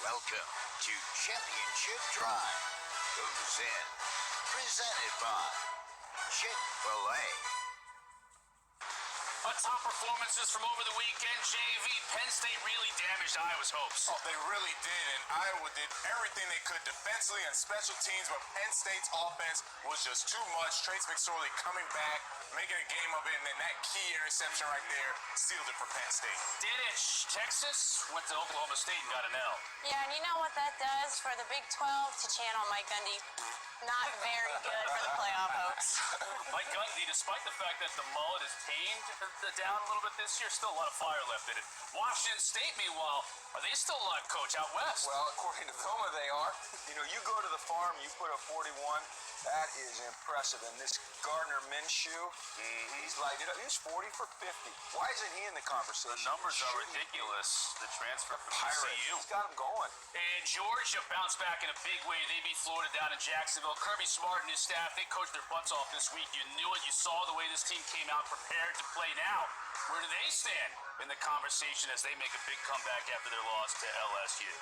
Welcome to Championship Drive. Goes in. Presented by Chick-fil-A. Top performances from over the weekend, JV. Penn State really damaged Iowa's hopes. Oh, they really did, and Iowa did everything they could defensively and special teams, but Penn State's offense was just too much. Trace McSorley coming back, making a game of it, and then that key interception right there sealed it for Penn State. Did it? Texas went to Oklahoma State and got an L. Yeah, and you know what that does for the Big 12 to channel Mike Gundy? Not very good for the playoff hopes. Mike Gundy, despite the fact that the mullet is tamed down a little bit this year, still a lot of fire left in it. Washington State, meanwhile, are they still alive, Coach, out west? Well, according to Vilma, they are. You know, you go to the farm, you put a 41, that is impressive. And this Gardner Minshew, he's lighted up. He was 40 for 50. Why isn't he in the conversation? The numbers are ridiculous. The transfer from ECU. He's got him going. And Georgia bounced back in a big way. They beat Florida down in Jacksonville. Kirby Smart and his staff, they coached their butts off this week. You knew it. You saw the way this team came out prepared to play now. Where do they stand in the conversation as they make a big comeback after their loss to LSU?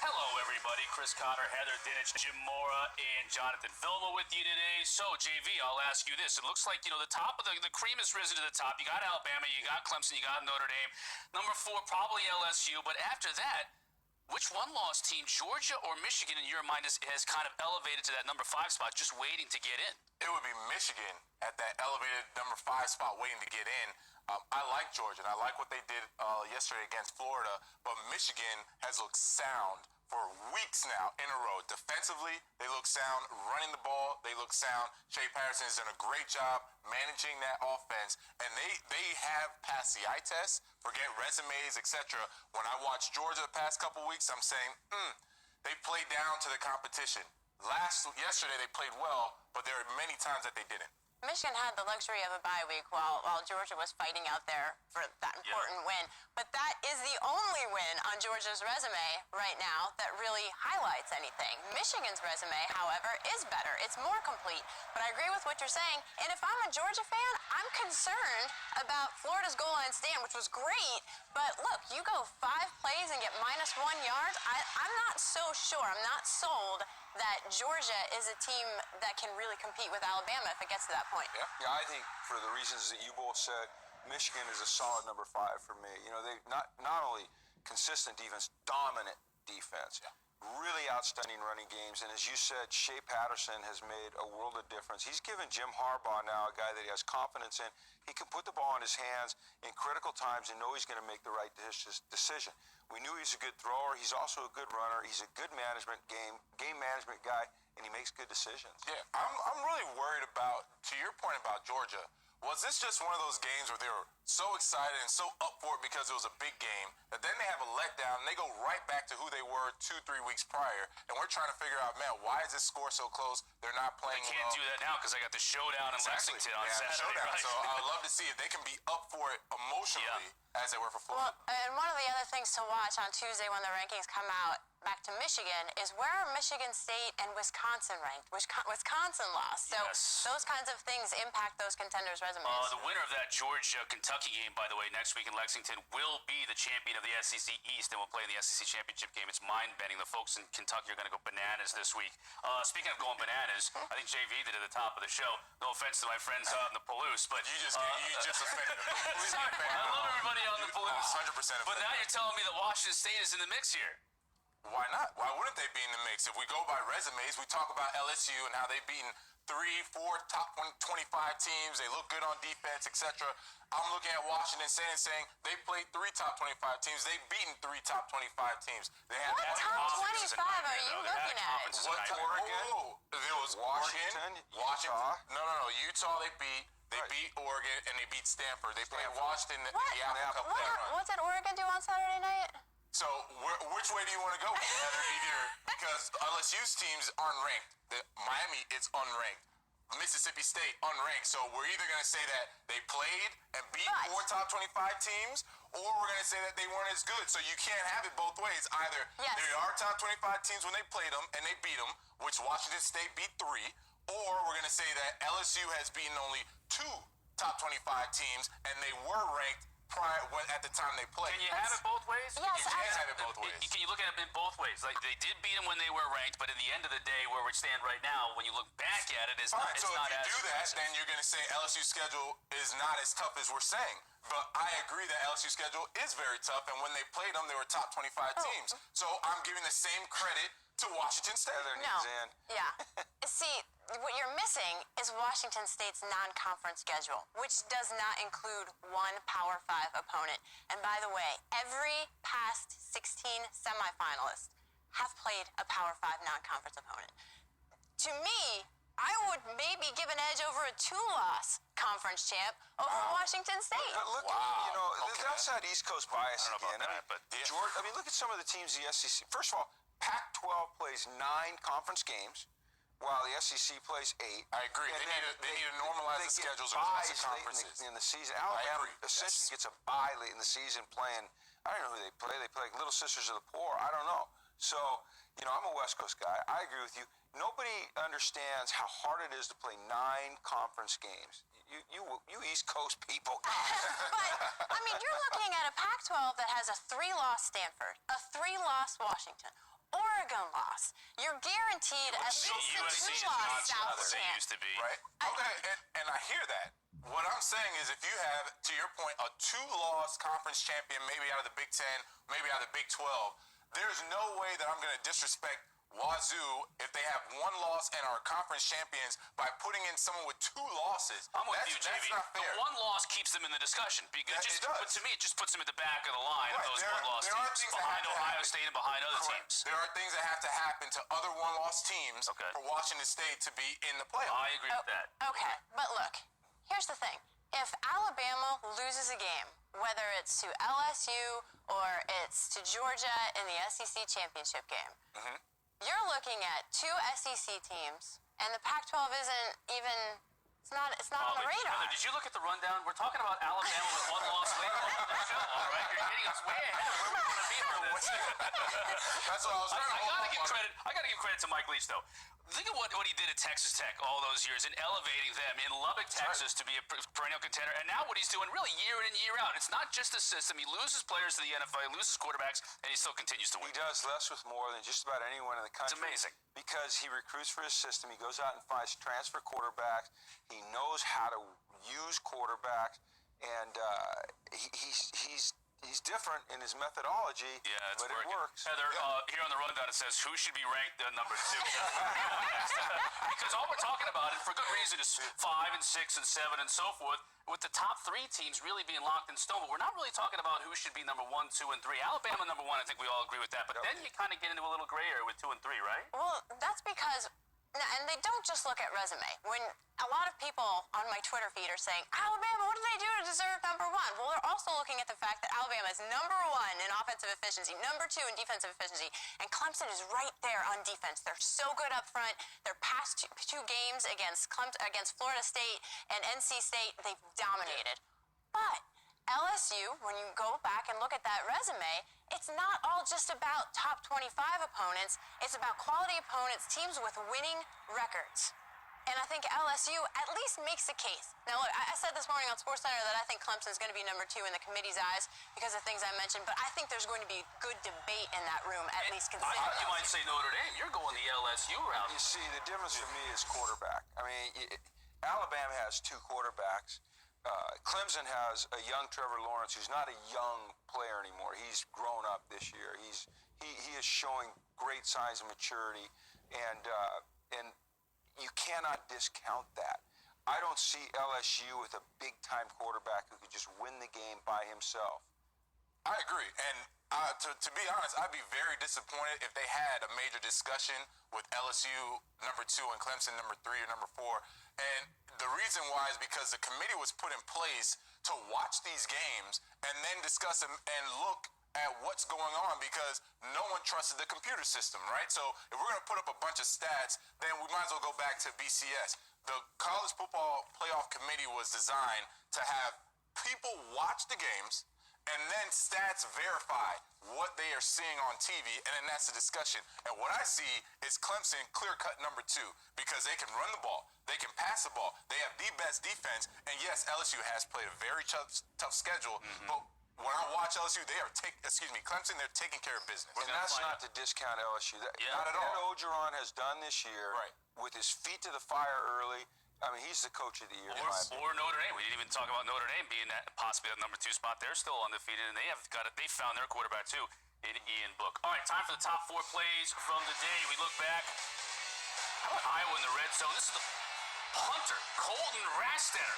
Hello, everybody. Chris Cotter, Heather Dinich, Jim Mora, and Jonathan Vilma with you today. So, JV, I'll ask you this. It looks like, the top of the cream has risen to the top. You got Alabama, you got Clemson, you got Notre Dame. Number 4, probably LSU. But after that, which one-loss team, Georgia or Michigan, in your mind, has kind of elevated to that number 5 spot, just waiting to get in? It would be Michigan at that elevated number 5 spot waiting to get in. I like Georgia, and I like what they did yesterday against Florida, but Michigan has looked sound for weeks now in a row. Defensively, they look sound. Running the ball, they look sound. Shea Patterson has done a great job managing that offense, and they have passed the eye test, forget resumes, etc. When I watched Georgia the past couple weeks, I'm saying, they played down to the competition. Yesterday, they played well, but there are many times that they didn't. Michigan had the luxury of a bye week while Georgia was fighting out there for that important win. But that is the only win on Georgia's resume right now that really highlights anything. Michigan's resume, however, is better. It's more complete. But I agree with what you're saying. And if I'm a Georgia fan, I'm concerned about Florida's goal line stand, which was great. But look, you go 5 plays and get -1 yards. I'm not so sure. I'm not sold that Georgia is a team that can really compete with Alabama if it gets to that point. Yeah, I think for the reasons that you both said, Michigan is a solid number 5 for me. You know, they not only consistent defense, dominant defense. Yeah. Really outstanding running games. And as you said, Shea Patterson has made a world of difference. He's given Jim Harbaugh now a guy that he has confidence in. He can put the ball in his hands in critical times and know he's going to make the right decision. We knew he's a good thrower. He's also a good runner. He's a good game management guy, and he makes good decisions. Yeah, I'm really worried about, to your point about Georgia, was this just one of those games where they were so excited and so up for it because it was a big game that then they have a letdown and they go right back to who they were 2-3 weeks prior, and we're trying to figure out, man, why is this score so close? They're not playing well. They can't do that now because I got the showdown in Lexington on Saturday. Right? So I would love to see if they can be up for it emotionally as they were for Florida. Well, and one of the other things to watch on Tuesday when the rankings come out back to Michigan is where are Michigan State and Wisconsin ranked? Wisconsin lost. So those kinds of things impact those contenders' resumes. The winner of that Georgia-Kentucky game, by the way, next week in Lexington, will be the champion of the SEC East and will play in the SEC championship game. It's mind-bending. The folks in Kentucky are going to go bananas this week. Speaking of going bananas, I think JV did at the top of the show. No offense to my friends out in the Palouse, but you just offended them. Sorry, I love everybody out in the Palouse. 100% offended. But now you're telling me that Washington State is in the mix here. Why not? Why wouldn't they be in the mix? If we go by resumes, we talk about LSU and how they've beaten 3-4 top 25 teams. They look good on defense, etc. I'm looking at Washington State and saying they played 3 top 25 teams. They've beaten 3 top 25 teams. They had what top 25 are you looking at? What Oregon? There was Washington, Utah. No. Utah they beat. They beat Oregon and they beat Stanford. They played Washington in the Apple Cup. What did Oregon do on Saturday night? So which way do you want to go with that? Because LSU's teams aren't ranked. Miami, it's unranked. Mississippi State, unranked. So we're either going to say that they played and beat 4 top 25 teams, or we're going to say that they weren't as good. So you can't have it both ways. Either there are top 25 teams when they played them and they beat them, which Washington State beat 3, or we're going to say that LSU has beaten only 2 top 25 teams and they were ranked at the time they played. Can you have it both ways? Yes, You can have it both ways. Can you look at it in both ways? Like, they did beat them when they were ranked, but at the end of the day, where we stand right now, when you look back at it, it's Fine, not, it's so not if you as do that, impressive. then you're going to say LSU's schedule is not as tough as we're saying. But I agree that LSU's schedule is very tough, and when they played them, they were top 25 teams. So I'm giving the same credit to Washington State. No. Yeah. See, what you're missing is Washington State's non-conference schedule, which does not include one Power 5 opponent. And by the way, every past 16 semifinalists have played a Power 5 non-conference opponent. To me, I would maybe give an edge over a two-loss conference champ over Washington State. But look, that's that East Coast bias again. Look at some of the teams in the SEC. First of all, Pac-12 plays 9 conference games, while the SEC plays 8. I agree. They need to normalize the schedules across the conferences. In the season. Alabama essentially gets a bye late in the season playing, I don't know who they play. They play like Little Sisters of the Poor. I don't know. So, I'm a West Coast guy. I agree with you. Nobody understands how hard it is to play 9 conference games. You East Coast people. But, you're looking at a Pac-12 that has a 3-loss Stanford, a 3-loss Washington, Oregon loss. You're guaranteed at least a USC is 2-loss not South what they champ. used to be. Right? Okay, and I hear that. What I'm saying is if you have, to your point, a 2-loss conference champion, maybe out of the Big 10, maybe out of the Big 12, there's no way that I'm going to disrespect Wazoo if they have 1 loss and are conference champions by putting in someone with 2 losses. I'm with you, That's JV. not fair. The 1 loss keeps them in the discussion because It but does. to me, it just puts them at the back of the line of Right. those There 1-loss are teams things that behind have to Ohio happen. State and behind other Correct. teams. There are things that have to happen to other 1-loss teams for Washington State to be in the playoffs. I agree with that. Okay, but look, here's the thing. If Alabama loses a game, whether it's to LSU or it's to Georgia in the SEC championship game, you're looking at 2 SEC teams, and the Pac-12 isn't even, it's not on the radar. Heather, did you look at the rundown? We're talking about Alabama with 1 loss later on the show, all right? You're getting us way ahead of where we're going to be for this. That's what I was trying to hold I on. gotta give credit to Mike Leach, though. Think of what he did at Texas Tech all those years in elevating them in Lubbock, Texas, to be a perennial contender. And now what he's doing really year in and year out. It's not just a system. He loses players to the NFL, he loses quarterbacks, and he still continues to win. He does less with more than just about anyone in the country. It's amazing. Because he recruits for his system. He goes out and finds transfer quarterbacks. He knows how to use quarterbacks. And he's different in his methodology, but working. it works. Heather, here on the rundown it says who should be ranked number 2. Because all we're talking about, and for good reason, is 5 and 6 and 7 and so forth, with the top 3 teams really being locked in stone. But we're not really talking about who should be number 1, 2, and 3. Alabama number 1, I think we all agree with that. But then you kind of get into a little gray area with 2 and 3, right? Well, that's because, and they don't just look at resume. When a lot of people on my Twitter feed are saying, Alabama, what did they do to deserve number 1? Well, they're also looking at the fact that Alabama is number 1 in offensive efficiency, number 2 in defensive efficiency, and Clemson is right there on defense. They're so good up front. Their past two games against Florida State and NC State, they've dominated. But LSU, when you go back and look at that resume, it's not all just about top 25 opponents. It's about quality opponents, teams with winning records. And I think LSU at least makes a case. Now, look, I said this morning on SportsCenter that I think Clemson's going to be number 2 in the committee's eyes because of things I mentioned, but I think there's going to be good debate in that room, at least consider. You might say Notre Dame. You're going the LSU route. You see, the difference for me is quarterback. Alabama has 2 quarterbacks. Clemson has a young Trevor Lawrence who's not a young player anymore. He's grown up this year. He is showing great signs of maturity, and you cannot discount that. I don't see LSU with a big-time quarterback who could just win the game by himself. I agree. And to be honest, I'd be very disappointed if they had a major discussion with LSU number 2 and Clemson number 3 or number 4. And the reason why is because the committee was put in place to watch these games and then discuss them and look at what's going on because no one trusted the computer system, right? So if we're going to put up a bunch of stats, then we might as well go back to BCS. The College Football Playoff Committee was designed to have people watch the games and then stats verify what they are seeing on TV, and then that's the discussion. And what I see is Clemson clear-cut number 2 because they can run the ball, they can pass the ball, they have the best defense, and yes, LSU has played a very tough schedule, but when I watch LSU, Clemson, they're taking care of business. And that's not to discount LSU. Not at all. Ed Orgeron has done this year Right. with his feet to the fire early. I mean, he's the coach of the year. in my opinion. Or Notre Dame. We didn't even talk about Notre Dame being possibly at the number 2 spot. They're still undefeated, and they found their quarterback too in Ian Book. All right, time for the top 4 plays from the day. We look back. How about Iowa in the red zone? This is the punter, Colton Rastetter.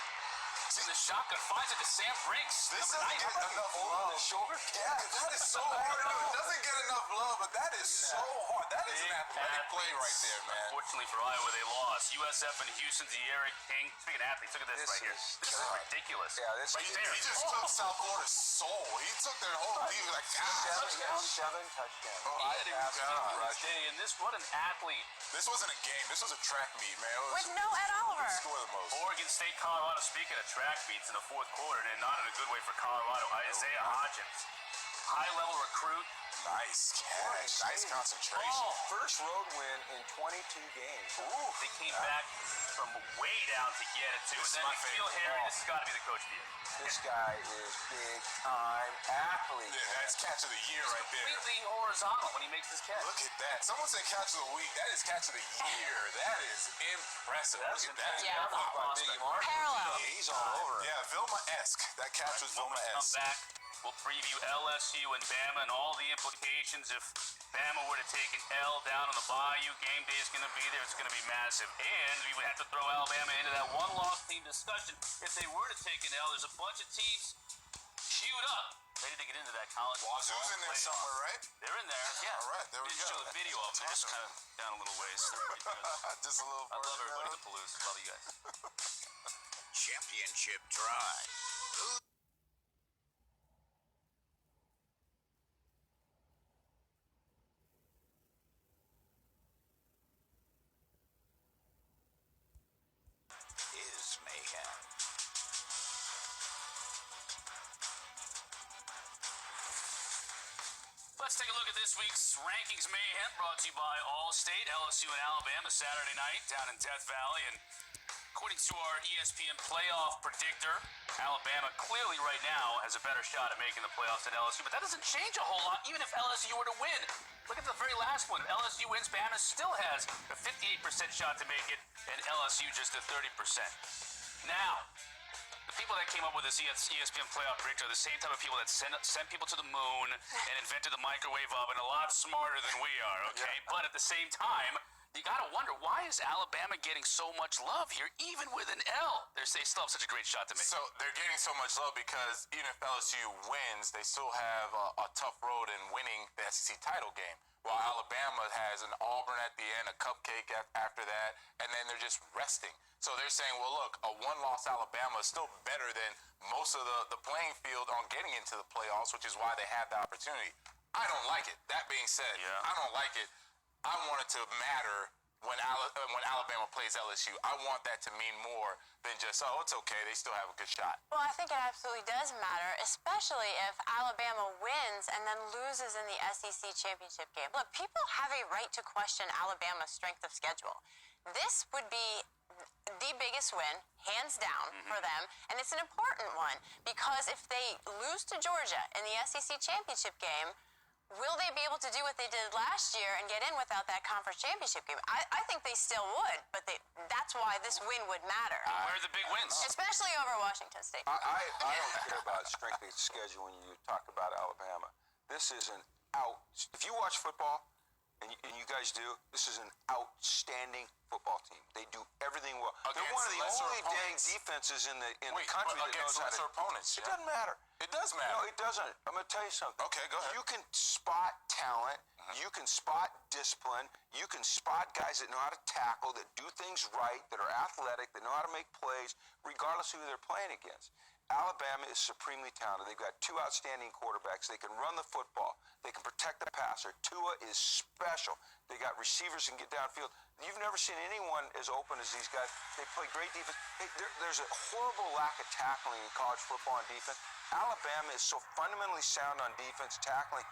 In the shotgun, finds it to Sam Brinks. This doesn't get enough love. Yeah, that is so hard. It doesn't get enough love, but that is so hard. That is an athletic play right there, man. Unfortunately for Iowa, they lost. USF and Houston, De'Aaron King. Speaking of athletes, look at this right here. This is ridiculous. Yeah, this right is. there. He just took South Florida's soul. He took their whole team like, Seven touchdowns. Oh, I didn't And this, what an athlete. This wasn't a game. This was a track meet, man. It was With no Ed Oliver. score the most. Oregon State, Colorado, speaking of track meets in the 4th quarter, and not in a good way for Colorado. Isaiah Hodgins, high-level recruit. Nice catch. Nice concentration. Oh, First road win in 22 games. they came back from way down to get it, too. This is And my then Nikhil favorite. Harry, this has got to be the coach of the year. This guy is big time athlete. Yeah, that's catch of the year right there. Completely horizontal when he makes his catch. Look at that. Someone said catch of the week. That is catch of the year. That is impressive. That's Look at that. Yeah. Biggie Martin. Parallel. He's all over. Yeah, Vilma-esque. That catch was When we come Vilma-esque. back, we'll preview LSU and Bama and all the implications if Bama were to take an L down on the Bayou. Game day is going to be there. It's going to be massive. And we would have to throw Alabama into that one-loss team discussion. If they were to take an L, there's a bunch of teams queued up, ready to get into that college. Wazoo's in there somewhere, right? They're in there, yeah. All right, there we Just go. show the video of them. They're just kind of down a little ways. They're pretty good. Just a little I love further everybody down. at the Palouse. Love you guys. Championship Drive. Is mayhem. Let's take a look at this week's Rankings Mayhem, brought to you by Allstate, LSU and Alabama, Saturday night down in Death Valley. And according to our ESPN playoff predictor, Alabama clearly right now has a better shot at making the playoffs than LSU. But that doesn't change a whole lot, even if LSU were to win. Look at the very last one. If LSU wins, Bama still has a 58% shot to make it, and LSU just a 30%. Now, the people that came up with this ESPN playoff predictor are the same type of people that sent people to the moon and invented the microwave oven, a lot smarter than we are, okay? But at the same time, you got to wonder, why is Alabama getting so much love here, even with an L? They still have such a great shot to make. So they're getting so much love because even if LSU wins, they still have a tough road in winning the SEC title game. While Alabama has an Auburn at the end, a cupcake after that, and then they're just resting. So they're saying, well, look, a one-loss Alabama is still better than most of the playing field on getting into the playoffs, which is why they have the opportunity. I don't like it. That being said, I don't like it. I want it to matter when Alabama plays LSU. I want that to mean more than just, oh, it's okay, they still have a good shot. Well, I think it absolutely does matter, especially if Alabama wins and then loses in the SEC championship game. Look, people have a right to question Alabama's strength of schedule. This would be the biggest win, hands down, for them, and it's an important one because if they lose to Georgia in the SEC championship game, will they be able to do what they did last year and get in without that conference championship game? I think they still would, but that's why this win would matter. Where are the big wins? Especially over Washington State. I don't care about strength of schedule when you talk about Alabama. This is an if you watch football, and you guys do, this is an outstanding football team. They do everything well. They're one of the only dang defenses in the country that knows how to. Lesser opponents. It doesn't matter. It does matter. No, it doesn't. I'm going to tell you something. Okay, go ahead. You can spot talent. You can spot discipline. You can spot guys that know how to tackle, that do things right, that are athletic, that know how to make plays, regardless of who they're playing against. Alabama is supremely talented. They've got two outstanding quarterbacks. They can run the football. They can protect the passer. Tua is special. They got receivers who can get downfield. You've never seen anyone as open as these guys. They play great defense. There's a horrible lack of tackling in college football and defense. Alabama is so fundamentally sound on defense, tackling.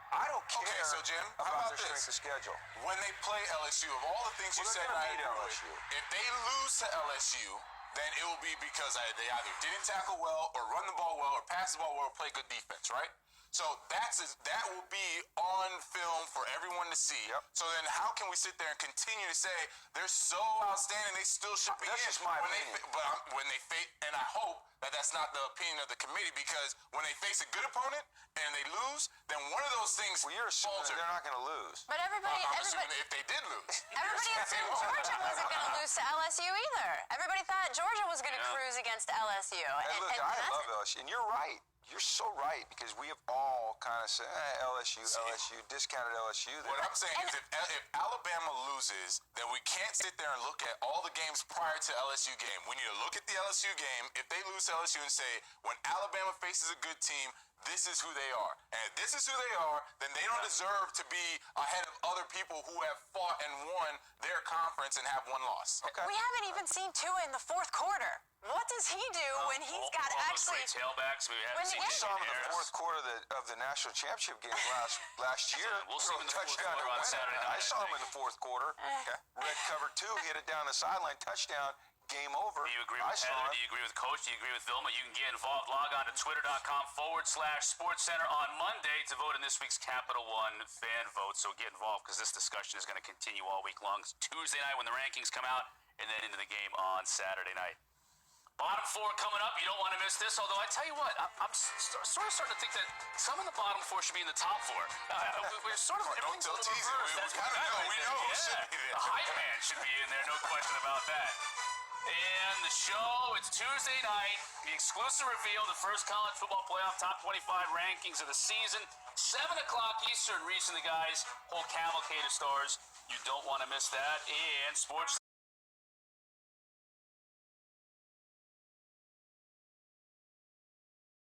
I don't care Okay, so Jim, how about about their this? strength of schedule. When they play LSU, of all the things you Well, said, they're I gonna beat agree with, LSU. if they lose to LSU, then it will be because they either didn't tackle well, or run the ball well, or pass the ball well, or play good defense, right? So that will be on film for everyone to see. Yep. So then how can we sit there and continue to say they're so outstanding, they still should be That's in? just my opinion. When they face, and I hope that that's not the opinion of the committee, because when they face a good opponent and they lose, then one of those things Well, you're assuming that falter. they're not going to lose. But I'm assuming everybody if they did lose. assumed Georgia wasn't going to lose to LSU either. Everybody thought Georgia was going to cruise against LSU. Hey, look, I that's love LSU, and you're right. You're so right, because we have all kind of said, LSU, discounted LSU. What I'm saying is if Alabama loses, then we can't sit there and look at all the games prior to LSU game. We need to look at the LSU game. If they lose to LSU, and say, when Alabama faces a good team, this is who they are. And if this is who they are, then they don't deserve to be ahead of other people who have fought and won their conference and have one loss. Okay. We haven't even seen Tua in the fourth quarter. What does he do when he's got all actually... those great tailbacks. We haven't seen You saw him in the Harris. fourth quarter of the national championship game last year. We'll see him in the fourth Touchdown quarter to on win it. Saturday night, I saw him I in the fourth quarter. Red cover 2, hit it down the sideline, touchdown, game over. Do you agree I with saw Heather? it. Do you agree with Coach? Do you agree with Vilma? You can get involved. Log on to twitter.com/SportsCenter on Monday to vote in this week's Capital One fan vote. So get involved, because this discussion is going to continue all week long. It's Tuesday night when the rankings come out, and then into the game on Saturday night. Bottom 4 coming up. You don't want to miss this. Although I tell you what, I'm sort of starting to think that some of the bottom 4 should be in the top 4. We're sort of Don't tell teasing. reverse. We kind of know. We know who should be there. The hype man should be in there. No question about that. And the show, it's Tuesday night. The exclusive reveal, the first college football playoff top 25 rankings of the season. 7 o'clock Eastern, reaching the guys. Whole cavalcade of stars. You don't want to miss that. And sports.